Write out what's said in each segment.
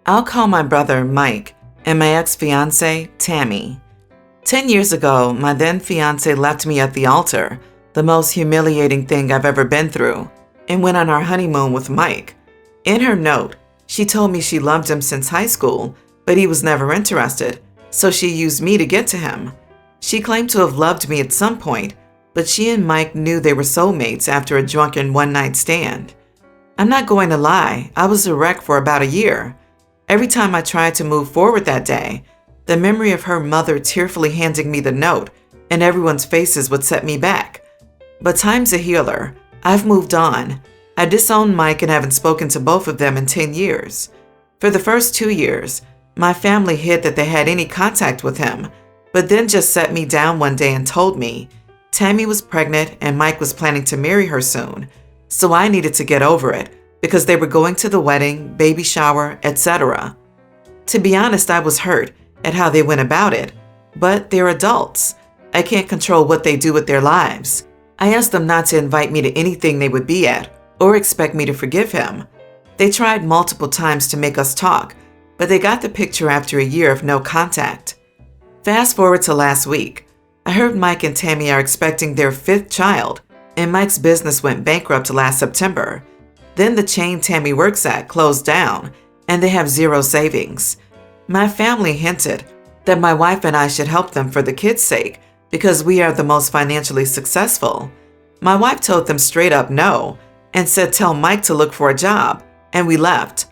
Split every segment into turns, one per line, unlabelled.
I'll call my brother Mike and my ex-fiancée Tammy. 10 years ago, my then fiancée left me at the altar, the most humiliating thing I've ever been through, and went on our honeymoon with Mike. In her note, she told me she loved him since high school, but he was never interested, so she used me to get to him. She claimed to have loved me at some point, but she and Mike knew they were soulmates after a drunken one-night stand. I'm not going to lie, I was a wreck for about a year. Every time I tried to move forward that day, the memory of her mother tearfully handing me the note and everyone's faces would set me back. But time's a healer. I've moved on. I disowned Mike and haven't spoken to both of them in 10 years. For the first 2 years, my family hid that they had any contact with him, but then just sat me down one day and told me Tammy was pregnant and Mike was planning to marry her soon, so I needed to get over it because they were going to the wedding, baby shower, etc. To be honest, I was hurt at how they went about it, but they're adults. I can't control what they do with their lives. I asked them not to invite me to anything they would be at or expect me to forgive him. They tried multiple times to make us talk, but they got the picture after a year of no contact. Fast forward to last week. I heard Mike and Tammy are expecting their 5th child, and Mike's business went bankrupt last September. Then the chain Tammy works at closed down, and they have zero savings. My family hinted that my wife and I should help them for the kids' sake because we are the most financially successful. My wife told them straight up no and said tell Mike to look for a job, and we left.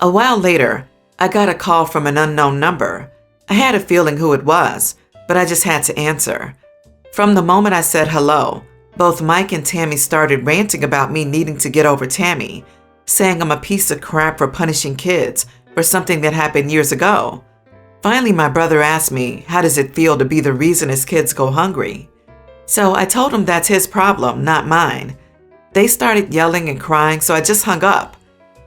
A while later, I got a call from an unknown number. I had a feeling who it was, but I just had to answer. From the moment I said hello, both Mike and Tammy started ranting about me needing to get over Tammy, saying I'm a piece of crap for punishing kids for something that happened years ago. Finally, my brother asked me, how does it feel to be the reason his kids go hungry? So I told him that's his problem, not mine. They started yelling and crying, so I just hung up.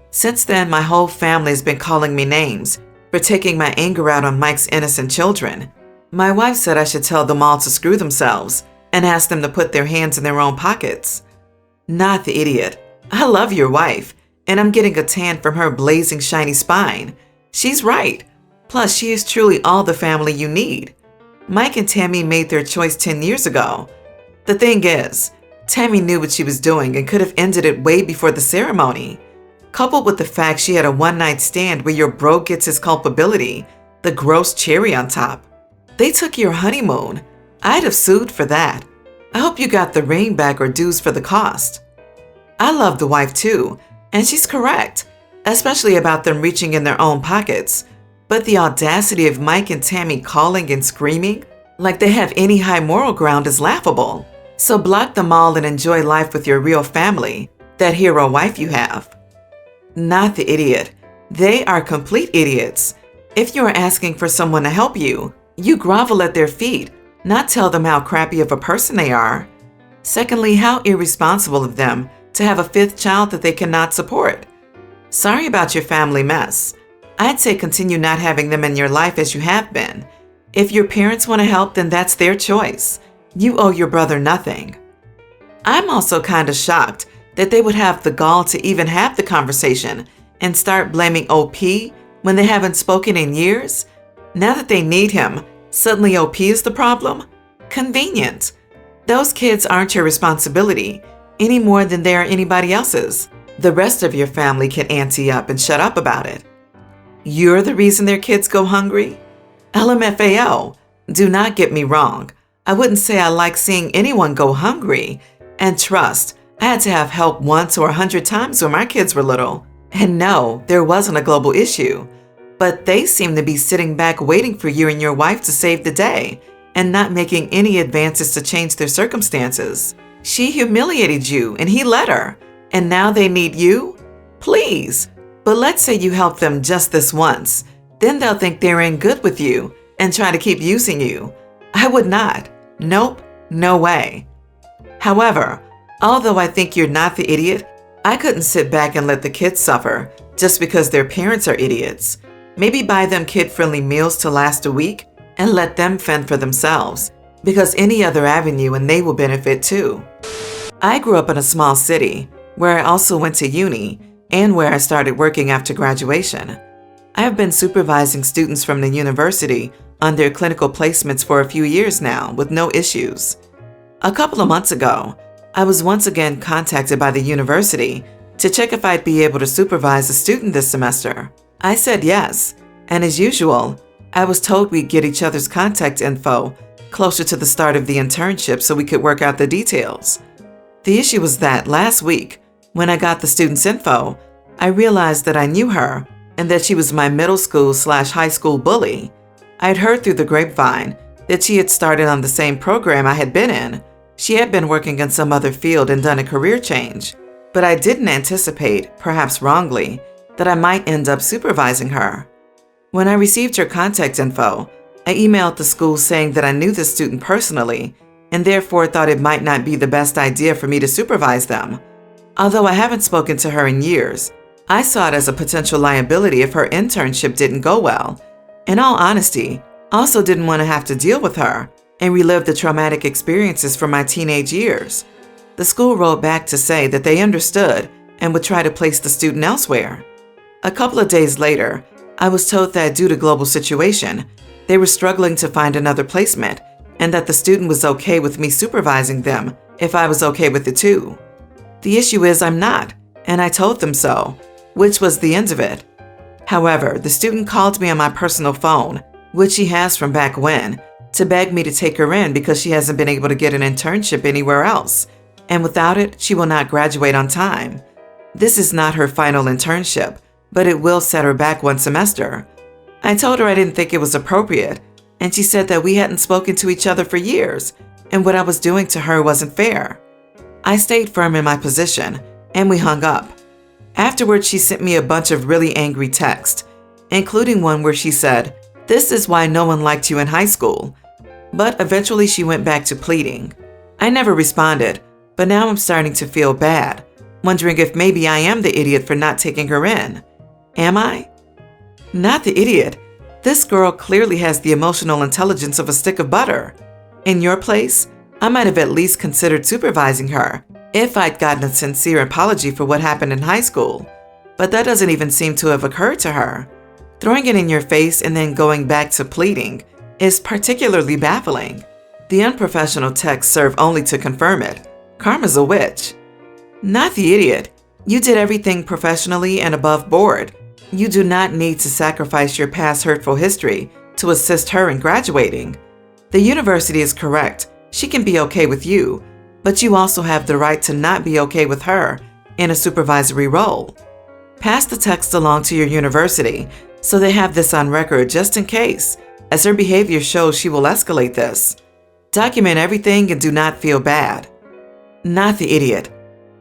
Since then, my whole family has been calling me names for taking my anger out on Mike's innocent children. My wife said I should tell them all to screw themselves and ask them to put their hands in their own pockets. Not the idiot. I love your wife, and I'm getting a tan from her blazing shiny spine. She's right. Plus, she is truly all the family you need. Mike and Tammy made their choice 10 years ago. The thing is, Tammy knew what she was doing and could have ended it way before the ceremony. Coupled with the fact she had a one-night stand where your bro gets his culpability, the gross cherry on top. They took your honeymoon. I'd have sued for that. I hope you got the ring back or dues for the cost. I love the wife too, and she's correct, especially about them reaching in their own pockets. But the audacity of Mike and Tammy calling and screaming like they have any high moral ground is laughable. So block them all and enjoy life with your real family, that hero wife you have. Not the idiot. They are complete idiots. If you are asking for someone to help you, you grovel at their feet, not tell them how crappy of a person they are. Secondly, how irresponsible of them to have a 5th child that they cannot support. Sorry about your family mess. I'd say continue not having them in your life as you have been. If your parents want to help, then that's their choice. You owe your brother nothing. I'm also kind of shocked that they would have the gall to even have the conversation and start blaming OP when they haven't spoken in years. Now that they need him, suddenly OP is the problem? Convenient. Those kids aren't your responsibility any more than they are anybody else's. The rest of your family can ante up and shut up about it. You're the reason their kids go hungry? LMFAO. Do not get me wrong. I wouldn't say I like seeing anyone go hungry. And trust, I had to have help once or 100 times when my kids were little. And no, there wasn't a global issue. But they seem to be sitting back waiting for you and your wife to save the day and not making any advances to change their circumstances. She humiliated you and he let her. And now they need you? Please. But let's say you help them just this once. Then they'll think they're in good with you and try to keep using you. I would not. Nope, no way. However, although I think you're not the idiot, I couldn't sit back and let the kids suffer just because their parents are idiots. Maybe buy them kid-friendly meals to last a week and let them fend for themselves, because any other avenue and they will benefit too. I grew up in a small city where I also went to uni and where I started working after graduation. I have been supervising students from the university on their clinical placements for a few years now with no issues. A couple of months ago, I was once again contacted by the university to check if I'd be able to supervise a student this semester. I said yes, and as usual, I was told we'd get each other's contact info closer to the start of the internship so we could work out the details. The issue was that last week, when I got the student's info, I realized that I knew her and that she was my middle school/high school bully. I had heard through the grapevine that she had started on the same program I had been in. She had been working in some other field and done a career change, but I didn't anticipate, perhaps wrongly, that I might end up supervising her. When I received her contact info, I emailed the school saying that I knew the student personally and therefore thought it might not be the best idea for me to supervise them. Although I haven't spoken to her in years, I saw it as a potential liability if her internship didn't go well. In all honesty, I also didn't want to have to deal with her and relive the traumatic experiences from my teenage years. The school wrote back to say that they understood and would try to place the student elsewhere. A couple of days later, I was told that due to global situation, they were struggling to find another placement and that the student was okay with me supervising them if I was okay with it too. The issue is I'm not, and I told them so, which was the end of it. However, the student called me on my personal phone, which she has from back when, to beg me to take her in because she hasn't been able to get an internship anywhere else, and without it, she will not graduate on time. This is not her final internship, but it will set her back one semester. I told her I didn't think it was appropriate, and she said that we hadn't spoken to each other for years, and what I was doing to her wasn't fair. I stayed firm in my position, and we hung up. Afterwards, she sent me a bunch of really angry texts, including one where she said, "This is why no one liked you in high school." But eventually she went back to pleading. I never responded, but now I'm starting to feel bad, wondering if maybe I am the idiot for not taking her in. Am I? Not the idiot. This girl clearly has the emotional intelligence of a stick of butter. In your place, I might have at least considered supervising her if I'd gotten a sincere apology for what happened in high school, but that doesn't even seem to have occurred to her. Throwing it in your face and then going back to pleading is particularly baffling. The unprofessional texts serve only to confirm it. Karma's a witch. Not the idiot. You did everything professionally and above board. You do not need to sacrifice your past hurtful history to assist her in graduating. The university is correct. She can be okay with you, but you also have the right to not be okay with her in a supervisory role. Pass the text along to your university so they have this on record just in case, as her behavior shows she will escalate this. Document everything and do not feel bad. Not the idiot.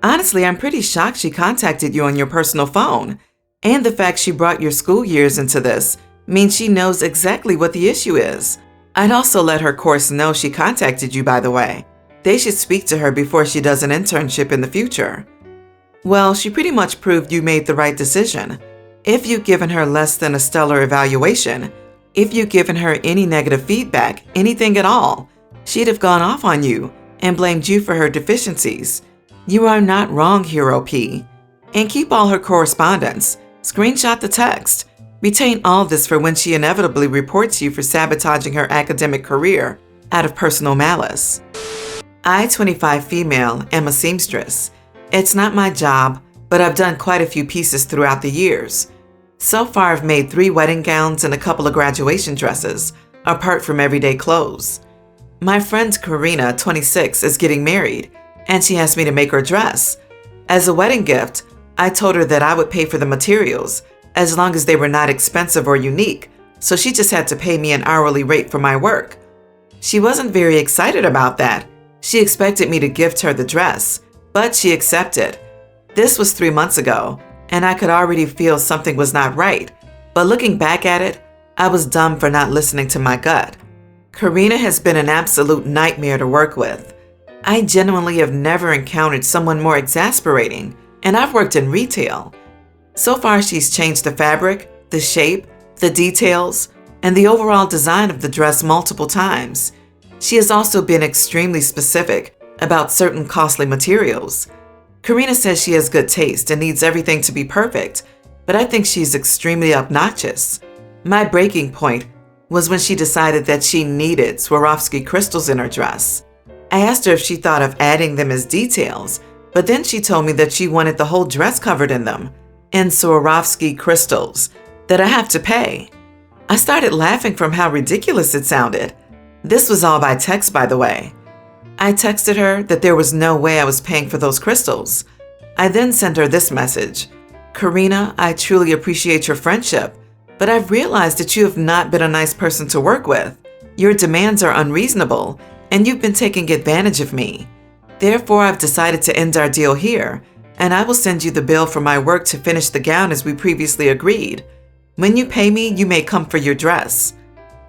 Honestly, I'm pretty shocked she contacted you on your personal phone, and the fact she brought your school years into this means she knows exactly what the issue is. I'd also let her course know she contacted you, by the way. They should speak to her before she does an internship in the future. Well, she pretty much proved you made the right decision. If you'd given her less than a stellar evaluation, if you'd given her any negative feedback, anything at all, she'd have gone off on you and blamed you for her deficiencies. You are not wrong, Hero P. And keep all her correspondence. Screenshot the text. Retain all this for when she inevitably reports you for sabotaging her academic career out of personal malice. I, 25 female, am a seamstress. It's not my job, but I've done quite a few pieces throughout the years. So far, I've made 3 wedding gowns and a couple of graduation dresses, apart from everyday clothes. My friend Karina, 26, is getting married, and she asked me to make her dress. As a wedding gift, I told her that I would pay for the materials, as long as they were not expensive or unique, so she just had to pay me an hourly rate for my work. She wasn't very excited about that. She expected me to gift her the dress, but she accepted. This was 3 months ago, and I could already feel something was not right, but looking back at it, I was dumb for not listening to my gut. Karina has been an absolute nightmare to work with. I genuinely have never encountered someone more exasperating, and I've worked in retail. So far, she's changed the fabric, the shape, the details, and the overall design of the dress multiple times. She has also been extremely specific about certain costly materials. Karina says she has good taste and needs everything to be perfect, but I think she's extremely obnoxious. My breaking point was when she decided that she needed Swarovski crystals in her dress. I asked her if she thought of adding them as details, but then she told me that she wanted the whole dress covered in them, in Swarovski crystals, that I have to pay. I started laughing from how ridiculous it sounded. This was all by text, by the way. I texted her that there was no way I was paying for those crystals. I then sent her this message. Karina, I truly appreciate your friendship, but I've realized that you have not been a nice person to work with. Your demands are unreasonable, and you've been taking advantage of me. Therefore, I've decided to end our deal here, and I will send you the bill for my work to finish the gown as we previously agreed. When you pay me, you may come for your dress.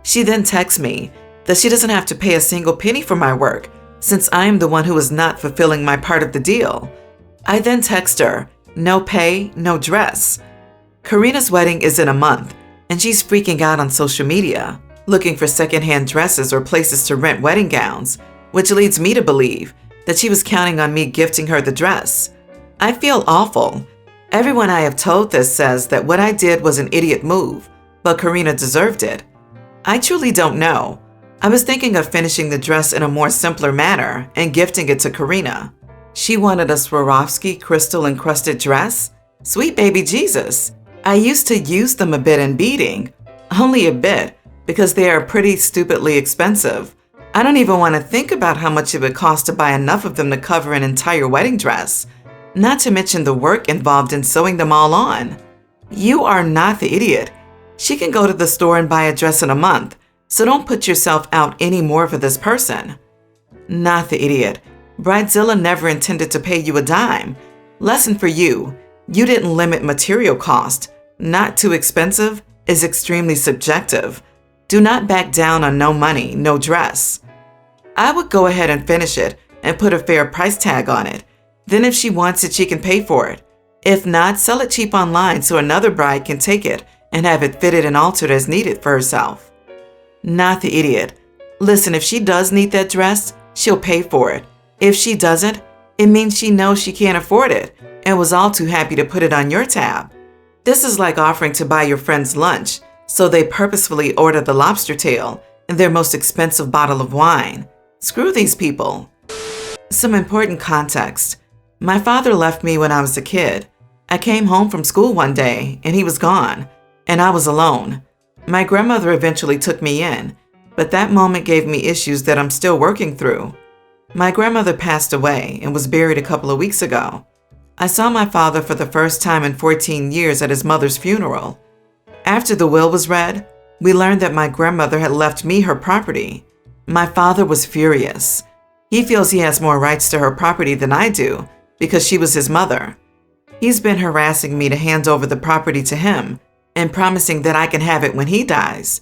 She then texts me that she doesn't have to pay a single penny for my work, since I am the one who is not fulfilling my part of the deal. I then text her, no pay, no dress. Karina's wedding is in a month, and she's freaking out on social media, looking for secondhand dresses or places to rent wedding gowns, which leads me to believe that she was counting on me gifting her the dress. I feel awful. Everyone I have told this says that what I did was an idiot move, but Karina deserved it. I truly don't know. I was thinking of finishing the dress in a more simpler manner and gifting it to Karina. She wanted a Swarovski crystal encrusted dress? Sweet baby Jesus. I used to use them a bit in beading. Only a bit, because they are pretty stupidly expensive. I don't even want to think about how much it would cost to buy enough of them to cover an entire wedding dress. Not to mention the work involved in sewing them all on. You are not the idiot. She can go to the store and buy a dress in a month, so don't put yourself out any more for this person. Not the idiot. Bridezilla never intended to pay you a dime. Lesson for you. You didn't limit material cost. Not too expensive is extremely subjective. Do not back down on no money, no dress. I would go ahead and finish it and put a fair price tag on it. Then if she wants it, she can pay for it. If not, sell it cheap online so another bride can take it and have it fitted and altered as needed for herself. Not the idiot. Listen, if she does need that dress, she'll pay for it. If she doesn't, it means she knows she can't afford it and was all too happy to put it on your tab. This is like offering to buy your friends lunch, so they purposefully order the lobster tail and their most expensive bottle of wine. Screw these people. Some important context. My father left me when I was a kid. I came home from school one day and he was gone, and I was alone. My grandmother eventually took me in, but that moment gave me issues that I'm still working through. My grandmother passed away and was buried a couple of weeks ago. I saw my father for the first time in 14 years at his mother's funeral. After the will was read, we learned that my grandmother had left me her property. My father was furious. He feels he has more rights to her property than I do because she was his mother. He's been harassing me to hand over the property to him and promising that I can have it when he dies.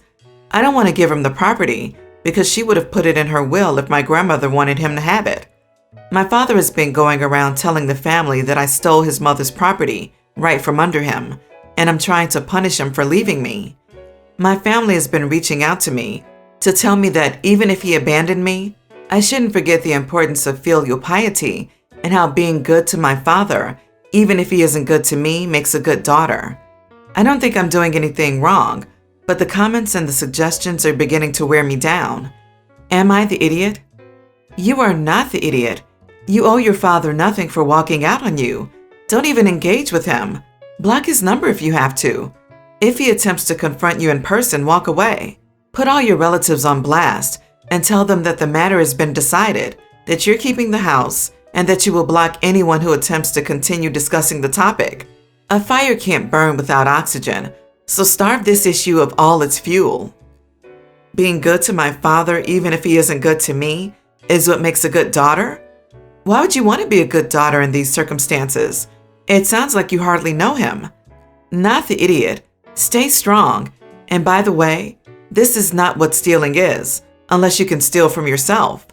I don't want to give him the property because she would have put it in her will if my grandmother wanted him to have it. My father has been going around telling the family that I stole his mother's property right from under him, and I'm trying to punish him for leaving me. My family has been reaching out to me to tell me that even if he abandoned me, I shouldn't forget the importance of filial piety and how being good to my father, even if he isn't good to me, makes a good daughter. I don't think I'm doing anything wrong, but the comments and the suggestions are beginning to wear me down. Am I the idiot? You are not the idiot. You owe your father nothing for walking out on you. Don't even engage with him. Block his number if you have to. If he attempts to confront you in person, walk away. Put all your relatives on blast and tell them that the matter has been decided, that you're keeping the house, and that you will block anyone who attempts to continue discussing the topic. A fire can't burn without oxygen, so starve this issue of all its fuel. Being good to my father, even if he isn't good to me, is what makes a good daughter? Why would you want to be a good daughter in these circumstances? It sounds like you hardly know him. Not the idiot. Stay strong. And by the way, this is not what stealing is, unless you can steal from yourself.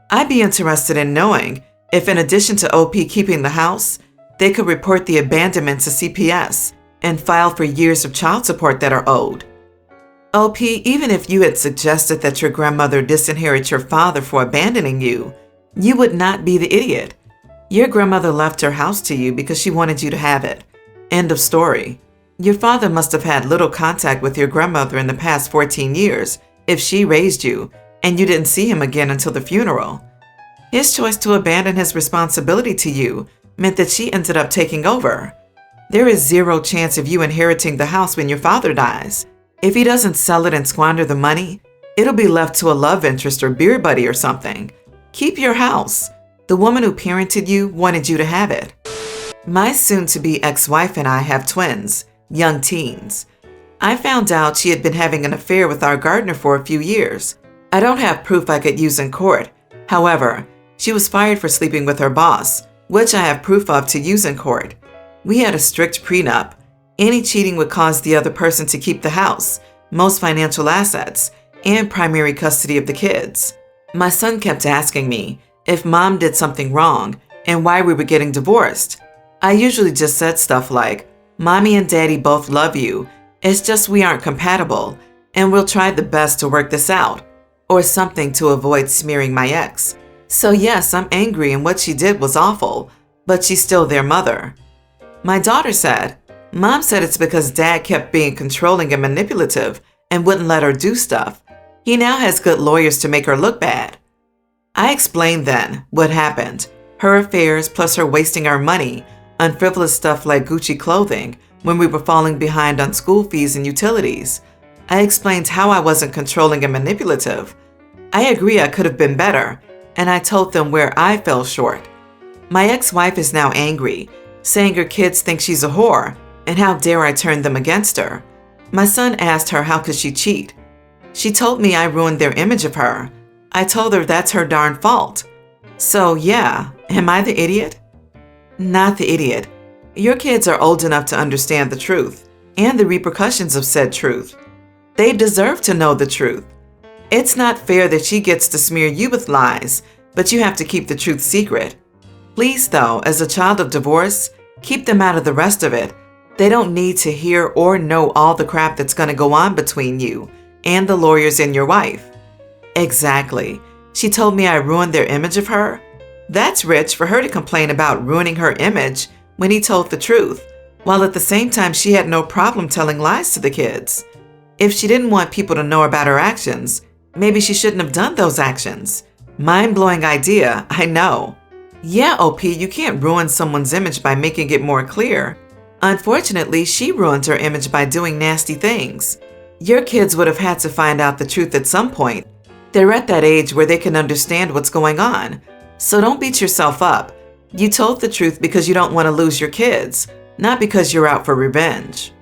I'd be interested in knowing if, in addition to OP keeping the house, they could report the abandonment to CPS and file for years of child support that are owed. OP, even if you had suggested that your grandmother disinherit your father for abandoning you, you would not be the idiot. Your grandmother left her house to you because she wanted you to have it. End of story. Your father must have had little contact with your grandmother in the past 14 years if she raised you and you didn't see him again until the funeral. His choice to abandon his responsibility to you meant that she ended up taking over. There is zero chance of you inheriting the house when your father dies. If he doesn't sell it and squander the money, it'll be left to a love interest or beer buddy or something. Keep your house. The woman who parented you wanted you to have it. My soon-to-be ex-wife and I have twins, young teens. I found out she had been having an affair with our gardener for a few years. I don't have proof I could use in court. However, she was fired for sleeping with her boss, which I have proof of to use in court. We had a strict prenup. Any cheating would cause the other person to keep the house, most financial assets, and primary custody of the kids. My son kept asking me if mom did something wrong and why we were getting divorced. I usually just said stuff like, "Mommy and Daddy both love you. It's just we aren't compatible, and we'll try the best to work this out," or something to avoid smearing my ex. So yes, I'm angry and what she did was awful, but she's still their mother. My daughter said, "Mom said it's because Dad kept being controlling and manipulative and wouldn't let her do stuff. He now has good lawyers to make her look bad." I explained then what happened, her affairs plus her wasting our money on frivolous stuff like Gucci clothing when we were falling behind on school fees and utilities. I explained how I wasn't controlling and manipulative. I agree I could have been better, and I told them where I fell short. My ex-wife is now angry, saying her kids think she's a whore, and how dare I turn them against her. My son asked her how could she cheat. She told me I ruined their image of her. I told her that's her darn fault. So yeah, am I the idiot? Not the idiot. Your kids are old enough to understand the truth and the repercussions of said truth. They deserve to know the truth. It's not fair that she gets to smear you with lies, but you have to keep the truth secret. Please though, as a child of divorce, keep them out of the rest of it. They don't need to hear or know all the crap that's going to go on between you and the lawyers and your wife. Exactly. She told me I ruined their image of her. That's rich for her to complain about ruining her image when he told the truth, while at the same time she had no problem telling lies to the kids. If she didn't want people to know about her actions, maybe she shouldn't have done those actions. Mind-blowing idea, I know. Yeah, OP, you can't ruin someone's image by making it more clear. Unfortunately, she ruined her image by doing nasty things. Your kids would have had to find out the truth at some point. They're at that age where they can understand what's going on. So don't beat yourself up. You told the truth because you don't want to lose your kids, not because you're out for revenge.